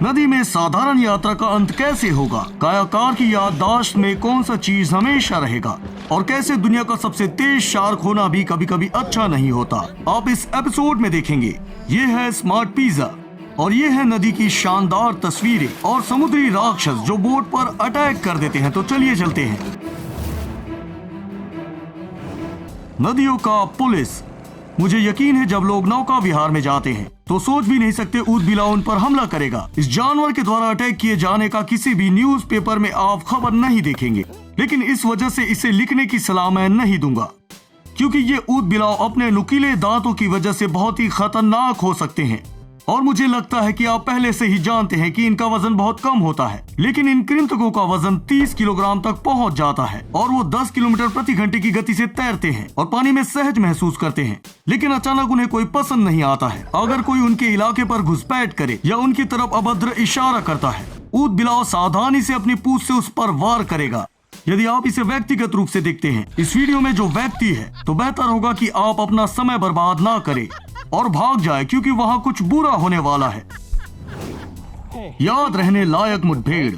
नदी में साधारण यात्रा का अंत कैसे होगा, कायाकार की याददाश्त में कौन सा चीज हमेशा रहेगा, और कैसे दुनिया का सबसे तेज शार्क होना भी कभी कभी अच्छा नहीं होता, आप इस एपिसोड में देखेंगे। ये है स्मार्ट पिज्जा और ये है नदी की शानदार तस्वीरें और समुद्री राक्षस जो बोट पर अटैक कर देते हैं। तो चलिए चलते हैं। नदियों का पुलिस। मुझे यकीन है जब लोग नौका विहार में जाते हैं तो सोच भी नहीं सकते ऊदबिलाव उन पर हमला करेगा। इस जानवर के द्वारा अटैक किए जाने का किसी भी न्यूज़पेपर में आप खबर नहीं देखेंगे, लेकिन इस वजह से इसे लिखने की सलाह मैं नहीं दूंगा, क्योंकि ये ऊदबिलाव अपने नुकीले दांतों की वजह से बहुत ही खतरनाक हो सकते हैं। और मुझे लगता है कि आप पहले से ही जानते हैं कि इनका वजन बहुत कम होता है, लेकिन इन कृंतकों का वजन 30 किलोग्राम तक पहुंच जाता है और वो 10 किलोमीटर प्रति घंटे की गति से तैरते हैं और पानी में सहज महसूस करते हैं। लेकिन अचानक उन्हें कोई पसंद नहीं आता है। अगर कोई उनके इलाके पर घुसपैठ करे या उनकी तरफ अभद्र इशारा करता है, ऊदबिलाव सावधानी से अपनी पूंछ से उस पर वार करेगा। यदि आप इसे व्यक्तिगत रूप से देखते हैं इस वीडियो में जो व्यक्ति है, तो बेहतर होगा कि आप अपना समय बर्बाद ना करें और भाग जाए, क्योंकि वहां कुछ बुरा होने वाला है। याद रहने लायक मुठभेड़।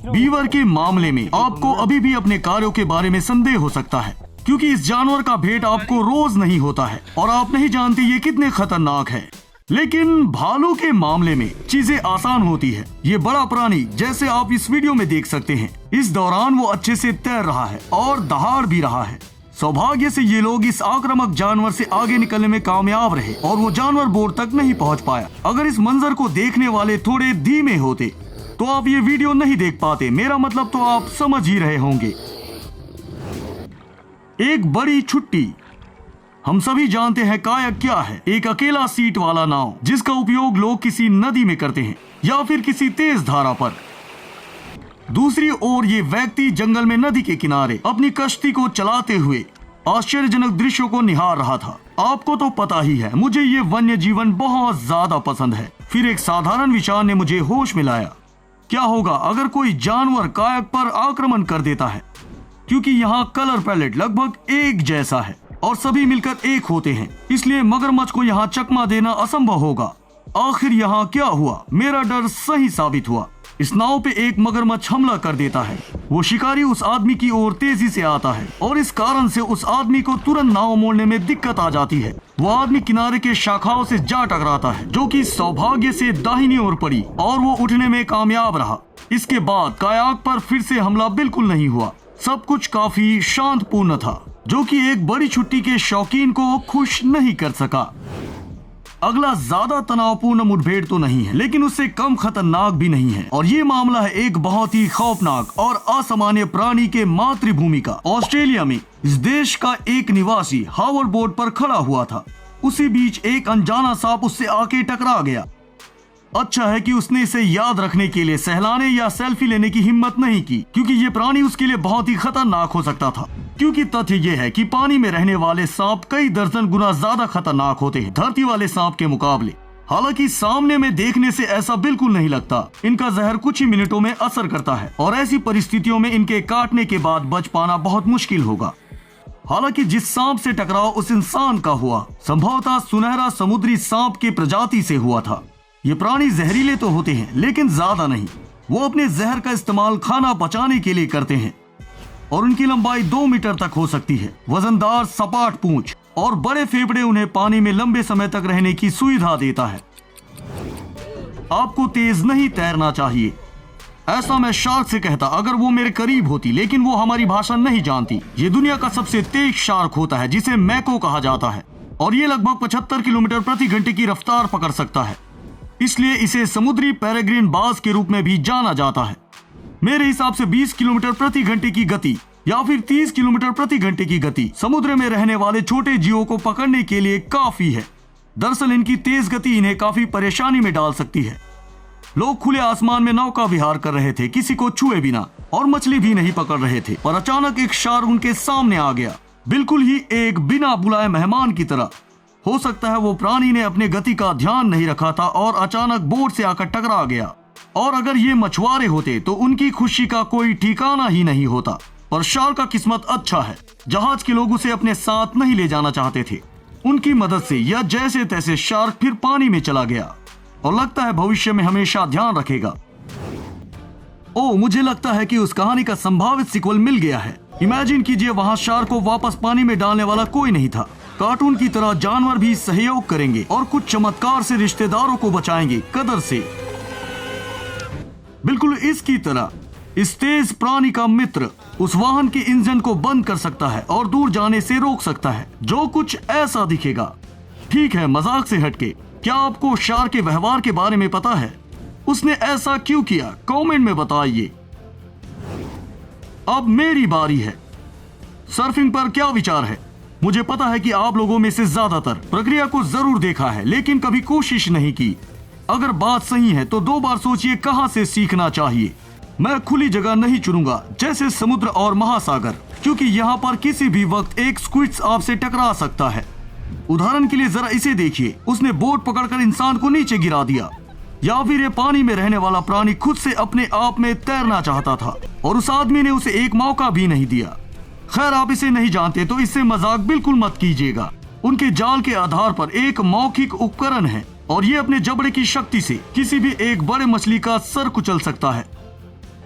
बीवर के मामले में आपको अभी भी अपने कार्यों के बारे में संदेह हो सकता है, क्योंकि इस जानवर का भेंट आपको रोज नहीं होता है और आप नहीं जानते ये कितने खतरनाक है। लेकिन भालू के मामले में चीजें आसान होती है। ये बड़ा प्राणी, जैसे आप इस वीडियो में देख सकते हैं, इस दौरान वो अच्छे से तैर रहा है और दहाड़ भी रहा है। सौभाग्य से ये लोग इस आक्रामक जानवर से आगे निकलने में कामयाब रहे और वो जानवर बोट तक नहीं पहुंच पाया। अगर इस मंजर को देखने वाले थोड़े धीमे होते तो आप ये वीडियो नहीं देख पाते। मेरा मतलब तो आप समझ ही रहे होंगे। एक बड़ी छुट्टी। हम सभी जानते हैं कायाक क्या है। एक अकेला सीट वाला नाव जिसका उपयोग लोग किसी नदी में करते हैं या फिर किसी तेज धारा पर। दूसरी ओर ये व्यक्ति जंगल में नदी के किनारे अपनी कश्ती को चलाते हुए आश्चर्यजनक दृश्यों को निहार रहा था। आपको तो पता ही है, मुझे ये वन्य जीवन बहुत ज्यादा पसंद है। फिर एक साधारण विचार ने मुझे होश में लाया। क्या होगा अगर कोई जानवर कायाक पर आक्रमण कर देता है, क्योंकि यहाँ कलर पैलेट लगभग एक जैसा है और सभी मिलकर एक होते हैं, इसलिए मगरमच्छ को यहाँ चकमा देना असंभव होगा। आखिर यहाँ क्या हुआ? मेरा डर सही साबित हुआ। इस नाव पे एक मगरमच्छ हमला कर देता है। वो शिकारी उस आदमी की ओर तेजी से आता है और इस कारण से उस आदमी को तुरंत नाव मोड़ने में दिक्कत आ जाती है। वो आदमी किनारे के शाखाओं से जा टकराता है, जो कि सौभाग्य से दाहिनी ओर पड़ी और वो उठने में कामयाब रहा। इसके बाद कायाक पर फिर से हमला बिल्कुल नहीं हुआ। सब कुछ काफी शांतपूर्ण था, जो कि एक बड़ी छुट्टी के शौकीन को खुश नहीं कर सका। अगला ज्यादा तनावपूर्ण मुठभेड़ तो नहीं है, लेकिन उससे कम खतरनाक भी नहीं है, और ये मामला है एक बहुत ही खौफनाक और असामान्य प्राणी के मातृभूमि का। ऑस्ट्रेलिया में इस देश का एक निवासी हावर बोट पर खड़ा हुआ था। उसी बीच एक अनजाना सांप उससे आके टकरा गया। अच्छा है कि उसने इसे याद रखने के लिए सहलाने या सेल्फी लेने की हिम्मत नहीं की, क्योंकि ये प्राणी उसके लिए बहुत ही खतरनाक हो सकता था। क्योंकि तथ्य ये है कि पानी में रहने वाले सांप कई दर्जन गुना ज्यादा खतरनाक होते हैं धरती वाले सांप के मुकाबले। हालांकि सामने में देखने से ऐसा बिल्कुल नहीं लगता। इनका जहर कुछ ही मिनटों में असर करता है और ऐसी परिस्थितियों में इनके काटने के बाद बच पाना बहुत मुश्किल होगा। हालांकि जिस सांप से टकराव उस इंसान का हुआ, संभवतः सुनहरा समुद्री सांप के प्रजाति से हुआ था। ये प्राणी जहरीले तो होते हैं, लेकिन ज्यादा नहीं। वो अपने जहर का इस्तेमाल खाना पचाने के लिए करते हैं और उनकी लंबाई 2 मीटर तक हो सकती है। वजनदार सपाट पूंछ और बड़े फेफड़े उन्हें पानी में लंबे समय तक रहने की सुविधा देता है। आपको तेज नहीं तैरना चाहिए, ऐसा मैं शार्क से कहता अगर वो मेरे करीब होती, लेकिन वो हमारी भाषा नहीं जानती। ये दुनिया का सबसे तेज शार्क होता है, जिसे मैको कहा जाता है, और ये लगभग 75 किलोमीटर प्रति घंटे की रफ्तार पकड़ सकता है। इसलिए इसे समुद्री पेरेग्रिन बाज के रूप में भी जाना जाता है। मेरे हिसाब से 20 किलोमीटर प्रति घंटे की गति या फिर 30 किलोमीटर प्रति घंटे की गति समुद्र में रहने वाले छोटे जीवों को पकड़ने के लिए काफी है। दरअसल इनकी तेज गति इन्हें काफी परेशानी में डाल सकती है। लोग खुले आसमान में नौका विहार कर रहे थे, किसी को छुए बिना, और मछली भी नहीं पकड़ रहे थे, और अचानक एक शार्क उनके सामने आ गया, बिल्कुल ही एक बिना बुलाए मेहमान की तरह। हो सकता है वो प्राणी ने अपने गति का ध्यान नहीं रखा था और अचानक बोट से आकर टकरा गया। और अगर ये मछुआरे होते तो उनकी खुशी का कोई ठिकाना ही नहीं होता। पर शार्क का किस्मत अच्छा है, जहाज के लोग उसे अपने साथ नहीं ले जाना चाहते थे। उनकी मदद से या जैसे तैसे शार्क फिर पानी में चला गया। और लगता है भविष्य में हमेशा ध्यान रखेगा। ओ, मुझे लगता है कि उस कहानी का संभावित सीक्वल मिल गया है। इमेजिन कीजिए, वहाँ शार्क को वापस पानी में डालने वाला कोई नहीं था। कार्टून की तरह जानवर भी सहयोग करेंगे और कुछ चमत्कार से रिश्तेदारों को बचाएंगे कदर से। बिल्कुल इसकी तरह इस तेज प्राणी का मित्र उस वाहन के इंजन को बंद कर सकता है और दूर जाने से रोक सकता है, जो कुछ ऐसा दिखेगा। ठीक है, मजाक से हटके, क्या आपको शार्क के व्यवहार के बारे में पता है? उसने ऐसा क्यों किया? कमेंट में बताइए। अब मेरी बारी है। सर्फिंग पर क्या विचार है? मुझे पता है कि आप लोगों में से ज्यादातर प्रक्रिया को जरूर देखा है, लेकिन कभी कोशिश नहीं की। अगर बात सही है तो 2 बार सोचिए कहां से सीखना चाहिए। मैं खुली जगह नहीं चुनूंगा जैसे समुद्र और महासागर, क्योंकि यहाँ पर किसी भी वक्त एक स्क्विड आपसे टकरा सकता है। उदाहरण के लिए जरा इसे देखिए, उसने बोट पकड़कर इंसान को नीचे गिरा दिया। या फिर ये पानी में रहने वाला प्राणी खुद से अपने आप में तैरना चाहता था और उस आदमी ने उसे एक मौका भी नहीं दिया। खैर, आप इसे नहीं जानते तो इससे मजाक बिल्कुल मत कीजिएगा। उनके जाल के आधार पर एक मौखिक उपकरण है और ये अपने जबड़े की शक्ति से किसी भी एक बड़े मछली का सर कुचल सकता है।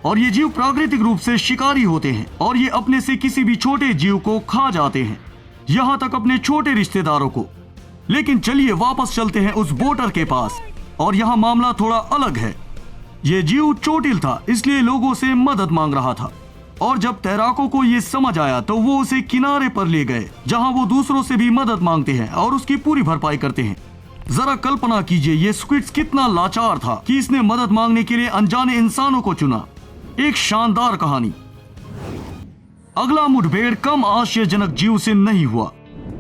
और ये जीव प्राकृतिक रूप से शिकारी होते हैं और ये अपने से किसी भी छोटे जीव को खा जाते हैं, यहाँ तक अपने छोटे रिश्तेदारों को। लेकिन चलिए वापस चलते हैं उस बोटर के पास, और यहाँ मामला थोड़ा अलग है। ये जीव चोटिल था, इसलिए लोगों से मदद मांग रहा था, और जब तैराकों को ये समझ आया तो वो उसे किनारे पर ले गए, जहाँ वो दूसरों से भी मदद मांगते हैं और उसकी पूरी भरपाई करते हैं। जरा कल्पना कीजिए ये स्क्विड कितना लाचार था कि इसने मदद मांगने के लिए अनजाने इंसानों को चुना। एक शानदार कहानी। अगला मुठभेड़ कम आश्चर्यजनक जीव से नहीं हुआ।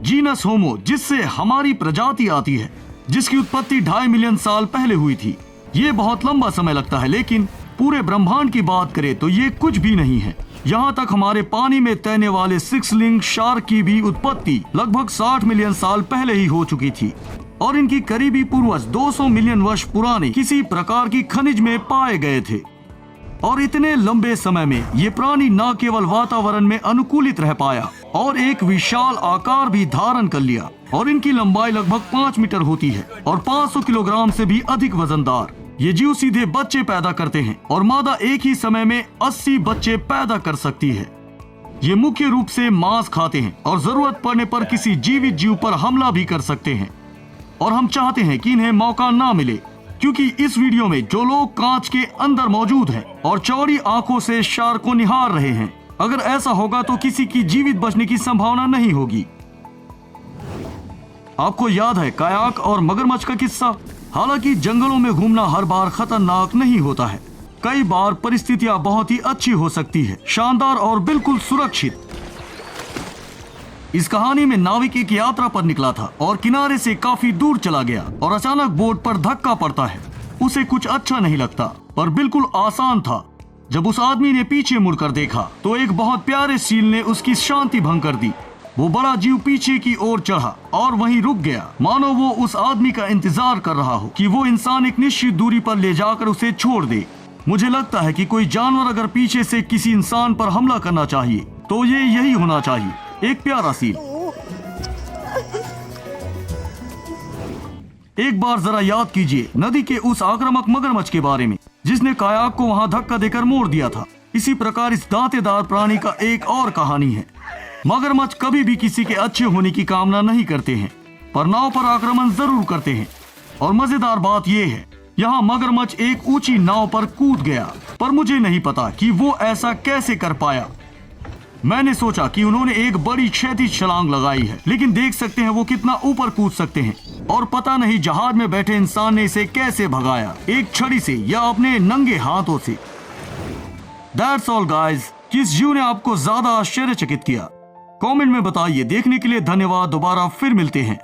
जीनस होमो, जिससे हमारी प्रजाति आती है, जिसकी उत्पत्ति 2.5 मिलियन साल पहले हुई थी। ये बहुत लंबा समय लगता है, लेकिन पूरे ब्रह्मांड की बात करें तो ये कुछ भी नहीं है। यहाँ तक हमारे पानी में तैरने वाले 6 लिंग शार्क की भी उत्पत्ति लगभग 60 मिलियन साल पहले ही हो चुकी थी, और इनकी करीबी पूर्वज 200 मिलियन वर्ष पुराने किसी प्रकार की खनिज में पाए गए थे। और इतने लंबे समय में ये प्राणी न केवल वातावरण में अनुकूलित रह पाया और एक विशाल आकार भी धारण कर लिया, और इनकी लंबाई लगभग 5 मीटर होती है और 500 किलोग्राम से भी अधिक वजनदार। ये जीव सीधे बच्चे पैदा करते हैं और मादा एक ही समय में 80 बच्चे पैदा कर सकती है। ये मुख्य रूप से मांस खाते हैं और जरूरत पड़ने पर किसी जीवित जीव पर हमला भी कर सकते हैं। और हम चाहते हैं कि इन्हें मौका ना मिले, क्योंकि इस वीडियो में जो लोग कांच के अंदर मौजूद हैं और चौड़ी आंखों से शार्क को निहार रहे हैं, अगर ऐसा होगा तो किसी की जीवित बचने की संभावना नहीं होगी। आपको याद है कायाक और मगरमच्छ का किस्सा? हालांकि जंगलों में घूमना हर बार खतरनाक नहीं होता है। कई बार परिस्थितियां बहुत ही अच्छी हो सकती है, शानदार और बिल्कुल सुरक्षित। इस कहानी में नाविक एक यात्रा पर निकला था और किनारे से काफी दूर चला गया और अचानक बोट पर धक्का पड़ता है। उसे कुछ अच्छा नहीं लगता, पर बिल्कुल आसान था। जब उस आदमी ने पीछे मुड़कर देखा तो एक बहुत प्यारे सील ने उसकी शांति भंग कर दी। वो बड़ा जीव पीछे की ओर चढ़ा और वहीं रुक गया, मानो वो उस आदमी का इंतजार कर रहा हो कि वो इंसान एक निश्चित दूरी पर ले जाकर उसे छोड़ दे। मुझे लगता है कि कोई जानवर अगर पीछे से किसी इंसान पर हमला करना चाहिए तो ये यही होना चाहिए, एक प्यारा सील। एक बार जरा याद कीजिए नदी के उस आक्रामक मगरमच्छ के बारे में, जिसने कायाक को वहां धक्का देकर मोड़ दिया था। इसी प्रकार इस दांतेदार प्राणी का एक और कहानी है। मगरमच्छ कभी भी किसी के अच्छे होने की कामना नहीं करते हैं, पर नाव पर आक्रमण जरूर करते हैं। और मजेदार बात यह है, यहाँ मगरमच्छ एक ऊंची नाव पर कूद गया, पर मुझे नहीं पता कि वो ऐसा कैसे कर पाया। मैंने सोचा कि उन्होंने एक बड़ी क्षैतिज छलांग लगाई है, लेकिन देख सकते हैं वो कितना ऊपर कूद सकते हैं। और पता नहीं जहाज में बैठे इंसान ने इसे कैसे भगाया, एक छड़ी से या अपने नंगे हाथों से। That's all guys। किस जीव ने आपको ज्यादा आश्चर्यचकित किया? कमेंट में बताइए। देखने के लिए धन्यवाद। दोबारा फिर मिलते हैं।